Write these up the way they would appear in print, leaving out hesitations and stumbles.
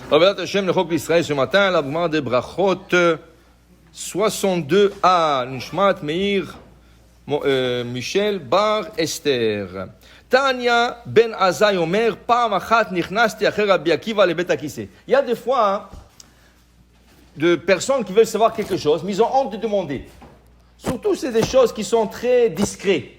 Rabbeinu Hashem, le Chok l'Israël ce matin, la Gemara de Brachot 62a, Nishmat Meir Michel Bar Esther. Tanya ben Azai Omer, Pa'am achat nichnasti acher Rabbi Akiva le Bet HaKisei. Il y a des fois de personnes qui veulent savoir quelque chose, mais ils ont honte de demander. Surtout, c'est des choses qui sont très discrètes.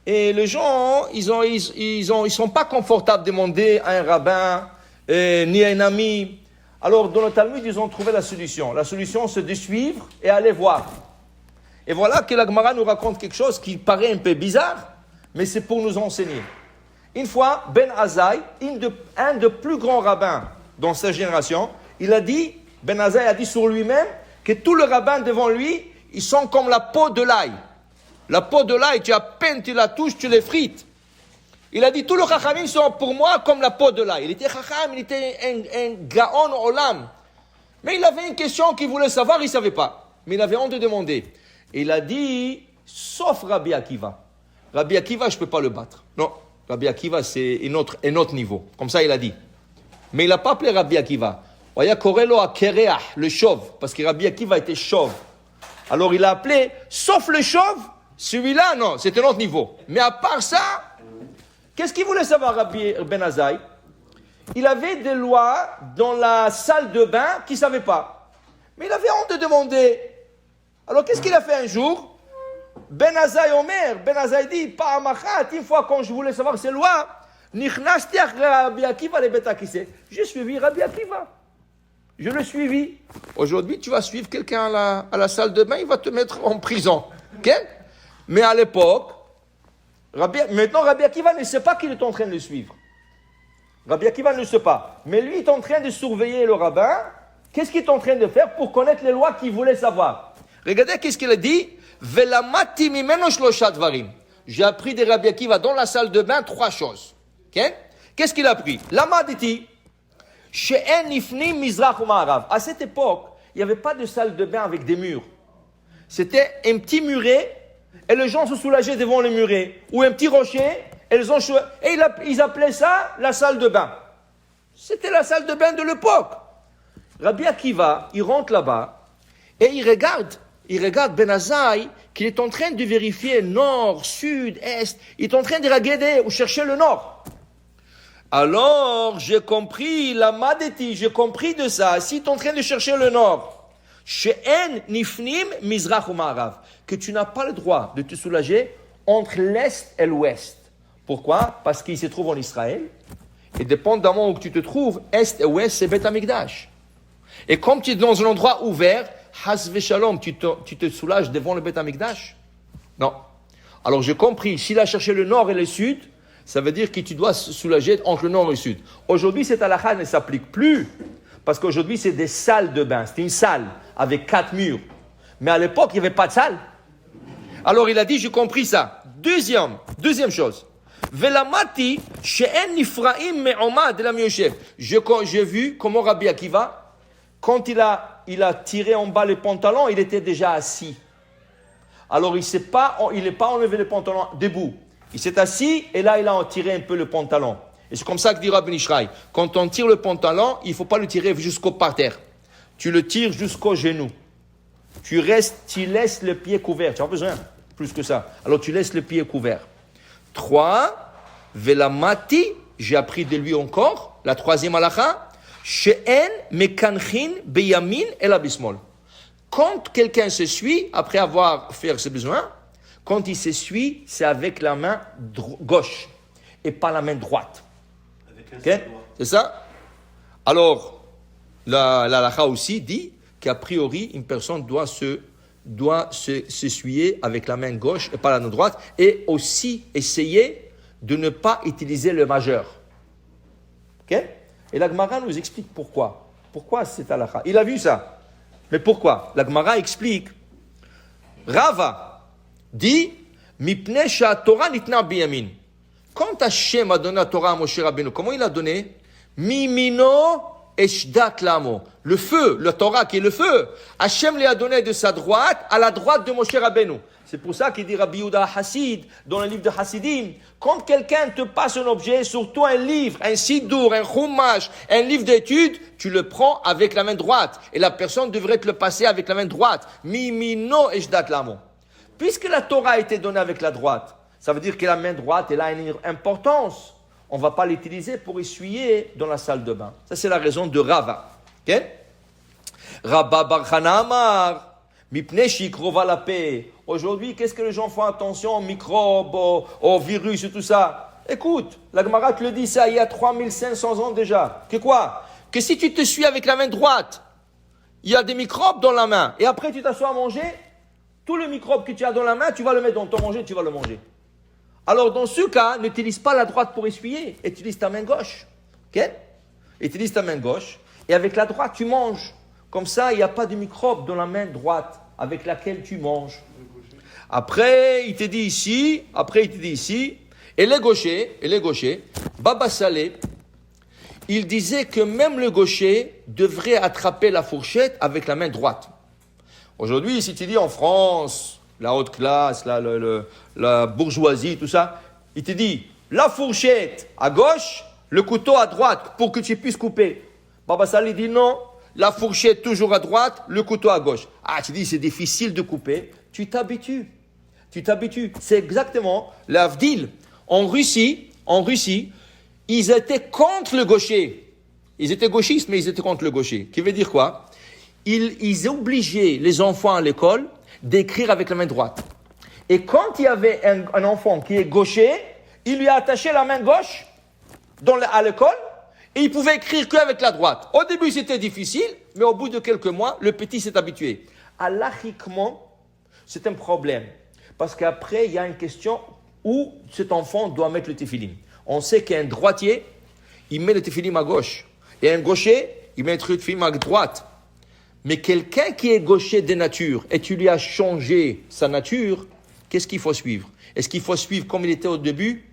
Et les gens, ils sont pas confortables de demander à un rabbin, ni à un ami. Alors, dans le Talmud, ils ont trouvé la solution. La solution, c'est de suivre et aller voir. Et voilà que la Gemara nous raconte quelque chose qui paraît un peu bizarre, mais c'est pour nous enseigner. Une fois, Ben Azai, un des plus grands rabbins dans sa génération, Ben Azai a dit sur lui-même que tous les rabbins devant lui, ils sont comme la peau de l'ail. La peau de l'ail, tu as peine, tu la touches, tu les frites. Il a dit, tous les chachamim sont pour moi comme la peau de l'ail. Il était chacham, il était un gaon olam. Mais il avait une question qu'il voulait savoir, il ne savait pas. Mais il avait honte de demander. Et il a dit, sauf Rabbi Akiva. Rabbi Akiva, je ne peux pas le battre. Non, Rabbi Akiva, c'est un autre niveau. Comme ça, il a dit. Mais il n'a pas appelé Rabbi Akiva. Il a Korelo à Kereah, le chauve, parce que Rabbi Akiva était chauve. Alors il a appelé, sauf le chauve, celui-là, non, c'est un autre niveau. Mais à part ça, qu'est-ce qu'il voulait savoir, Rabbi Ben Azai? Il avait des lois dans la salle de bain qu'il ne savait pas. Mais il avait honte de demander. Alors qu'est-ce qu'il a fait un jour? Ben Azai Omer, Ben Azai dit, pas machat, une fois quand je voulais savoir ces lois, Nichnasti Rabbi Akiva le Bet HaKisei. J'ai suivi Rabbi Akiva. Je l'ai suivi. Aujourd'hui, tu vas suivre quelqu'un à la salle de bain, il va te mettre en prison. Okay? Mais à l'époque, maintenant Rabbi Akiva ne sait pas qu'il est en train de le suivre. Rabbi Akiva ne sait pas. Mais lui, il est en train de surveiller le rabbin. Qu'est-ce qu'il est en train de faire pour connaître les lois qu'il voulait savoir? Regardez qu'est-ce qu'il a dit. Velamati mimeno shlosha dvarim. J'ai appris de Rabbi Akiva dans la salle de bain 3 choses. Okay? Qu'est-ce qu'il a appris? Lama diti. À cette époque, il n'y avait pas de salle de bain avec des murs. C'était un petit muret et les gens se soulageaient devant le muret. Ou un petit rocher et ils appelaient ça la salle de bain. C'était la salle de bain de l'époque. Rabbi Akiva, il rentre là-bas et il regarde Ben Azai qu'il est en train de vérifier nord, sud, est. Il est en train de regarder ou chercher le nord. Alors, j'ai compris, la madeti, j'ai compris de ça. Si tu es en train de chercher le nord, she'en nifnim mizrach ou ma'arav, que tu n'as pas le droit de te soulager entre l'est et l'ouest. Pourquoi? Parce qu'il se trouve en Israël. Et dépendamment où tu te trouves, est et ouest, c'est Beth Amikdash. Et comme tu es dans un endroit ouvert, has v'shalom, tu te soulages devant le Beth Amikdash? Non. Alors, j'ai compris, s'il a cherché le nord et le sud, ça veut dire que tu dois se soulager entre le nord et le sud. Aujourd'hui, cette halakha ne s'applique plus, parce qu'aujourd'hui, c'est des salles de bain. C'est une salle avec 4 murs. Mais à l'époque, il n'y avait pas de salle. Alors, il a dit, j'ai compris ça. Deuxième chose. Velamati, she'en nifraim me'omad la miyoshev. J'ai vu comment Rabbi Akiva, quand il a tiré en bas les pantalons, il était déjà assis. Alors, il n'est pas enlevé les pantalons debout. Il s'est assis et là, il a tiré un peu le pantalon. Et c'est comme ça que dit Rabbi Nishraï. Quand on tire le pantalon, il ne faut pas le tirer jusqu'au parterre. Tu le tires jusqu'au genou. Tu laisses le pied couvert. Tu n'as pas besoin plus que ça. Alors, tu laisses le pied couvert. 3. Velamati, j'ai appris de lui encore. La 3e halakha. She'en mekanchin beyamin el abismol. Quand quelqu'un se suit, après avoir fait ses besoins, quand il s'essuie, c'est avec la main gauche et pas la main droite. Okay? C'est ça? Alors, la halakha aussi dit qu'a priori, une personne doit s'essuyer avec la main gauche et pas la main droite, et aussi essayer de ne pas utiliser le majeur. Okay? Et la Gemara nous explique pourquoi. Pourquoi c'est halakha? Il a vu ça. Mais pourquoi? La Gemara explique. Rava dit, Mipnei Torah nitna biyamin. Quand Hachem a donné la Torah à Moshe Rabbeinu, comment il a donné? Mimino eshdat lamo. Le feu, la Torah qui est le feu. Hachem lui a donné de sa droite à la droite de Moshe Rabbeinu. C'est pour ça qu'il dit Rabbi Yehuda Hassid, dans le livre de Hassidim, quand quelqu'un te passe un objet, surtout un livre, un siddur, un chumash, un livre d'études, tu le prends avec la main droite. Et la personne devrait te le passer avec la main droite. Mimino eshdat lamo. Puisque la Torah a été donnée avec la droite, ça veut dire que la main droite, elle a une importance. On ne va pas l'utiliser pour essuyer dans la salle de bain. Ça, c'est la raison de Rava. Okay? Rabba bar Chana amar. Mipnei shikrova la paix. Aujourd'hui, qu'est-ce que les gens font attention aux microbes, aux virus et tout ça? Écoute, la Gemara te le dit ça il y a 3500 ans déjà. Que quoi? Que si tu te suis avec la main droite, il y a des microbes dans la main. Et après, tu t'assois à manger, tout le microbe que tu as dans la main, tu vas le mettre dans ton manger, tu vas le manger. Alors, dans ce cas, n'utilise pas la droite pour essuyer. Utilise ta main gauche. Ok? Utilise ta main gauche. Et avec la droite, tu manges. Comme ça, il n'y a pas de microbe dans la main droite avec laquelle tu manges. Après, il te dit ici, et les gauchers, Baba Saleh, il disait que même le gaucher devrait attraper la fourchette avec la main droite. Aujourd'hui, si tu dis en France, la haute classe, la bourgeoisie, tout ça, il te dit la fourchette à gauche, le couteau à droite pour que tu puisses couper. Baba Saleh dit non. La fourchette toujours à droite, le couteau à gauche. Ah, tu dis, c'est difficile de couper. Tu t'habitues. C'est exactement l'Avdil. En Russie, ils étaient contre le gaucher. Ils étaient gauchistes, mais ils étaient contre le gaucher. Qui veut dire quoi? Ils obligeaient les enfants à l'école d'écrire avec la main droite. Et quand il y avait un enfant qui est gaucher, il lui a attaché la main gauche à l'école. Et il pouvait écrire qu'avec la droite. Au début, c'était difficile, mais au bout de quelques mois, le petit s'est habitué. Halachiquement, c'est un problème. Parce qu'après, il y a une question où cet enfant doit mettre le tefillim. On sait qu'un droitier, il met le tefillim à gauche. Et un gaucher, il met le tefillim à droite. Mais quelqu'un qui est gaucher de nature, et tu lui as changé sa nature, qu'est-ce qu'il faut suivre? Est-ce qu'il faut suivre comme il était au début,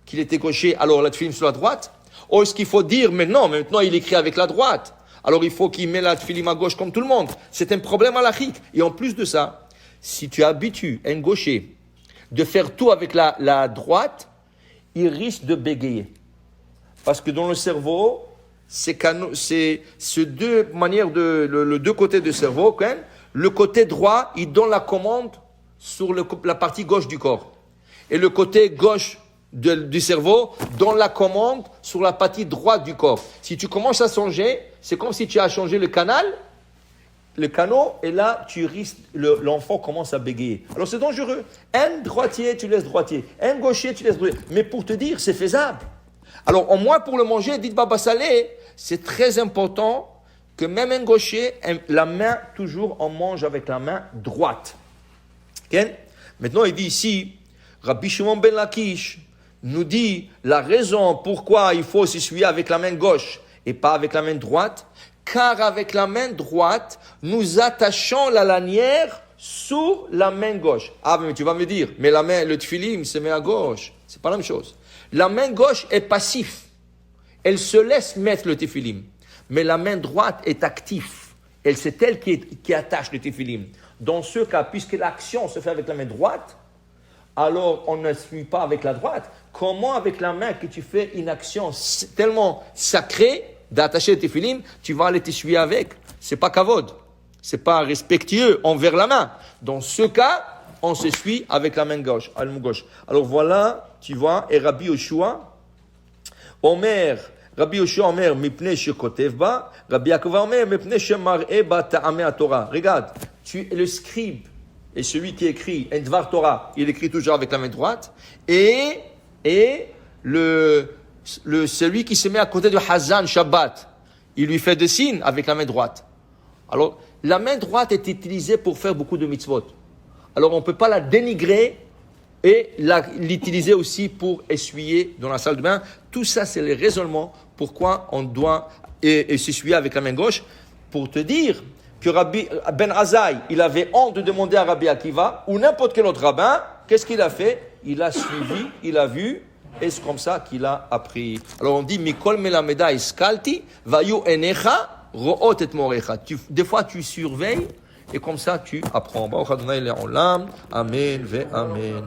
qu'il était gaucher, alors le tefillim sur la droite? Ou est-ce qu'il faut dire, mais non, maintenant il écrit avec la droite. Alors il faut qu'il mette la tefillim à gauche comme tout le monde. C'est un problème halachique. Et en plus de ça, si tu habitues un gaucher de faire tout avec la droite, il risque de bégayer. Parce que dans le cerveau, c'est deux manières le deux côtés du cerveau. Quand le côté droit, il donne la commande sur la partie gauche du corps. Et le côté gauche du cerveau donne la commande sur la partie droite du corps. Si tu commences à changer, c'est comme si tu as changé le canal, le canot, et là, tu risques, l'enfant commence à bégayer. Alors c'est dangereux. Un droitier, tu laisses droitier. Un gaucher, tu laisses gaucher. Mais pour te dire, c'est faisable. Alors au moins pour le manger, dites Baba Saleh, c'est très important que même un gaucher, la main, toujours, on mange avec la main droite. Okay? Maintenant, il dit ici, Rabbi Shimon ben Lakish nous dit la raison pourquoi il faut s'essuyer avec la main gauche et pas avec la main droite, car avec la main droite, nous attachons la lanière sur la main gauche. Ah, mais tu vas me dire, mais le tefillim se met à gauche. C'est pas la même chose. La main gauche est passive. Elle se laisse mettre le tefillim. Mais la main droite est active. C'est elle qui attache le tefillim. Dans ce cas, puisque l'action se fait avec la main droite, alors on ne suit pas avec la droite. Comment avec la main que tu fais une action tellement sacrée d'attacher le tefillim, tu vas aller t'essuyer avec? C'est pas kavod. C'est pas respectueux envers la main. Dans ce cas, on s'essuie avec la main gauche. Alors voilà, tu vois, et Rabbi Yoshua, Rabbi Yoshua Omer, mipnei shekotev ba, Rabbi Yaakov Omer, mipnei shemar'e ba ta'amei Torah. Regarde, le scribe et celui qui écrit un Dvar Torah, il écrit toujours avec la main droite, et celui qui se met à côté de Hazan Shabbat, il lui fait des signes avec la main droite. Alors, la main droite est utilisée pour faire beaucoup de mitzvot. Alors, on ne peut pas la dénigrer et l'utiliser aussi pour essuyer dans la salle de bain. Tout ça, c'est le raisonnement pourquoi on doit s'essuyer avec la main gauche. Pour te dire que Rabbi Ben Azaï, il avait honte de demander à Rabbi Akiva ou n'importe quel autre rabbin, qu'est-ce qu'il a fait? Il a suivi, il a vu, et c'est comme ça qu'il a appris. Alors on dit, Mikol melameda iskalti, vayu enecha, ro'ot et morecha. Des fois tu surveilles et comme ça tu apprends. Baruch Adonai le'olam. Amen ve amen.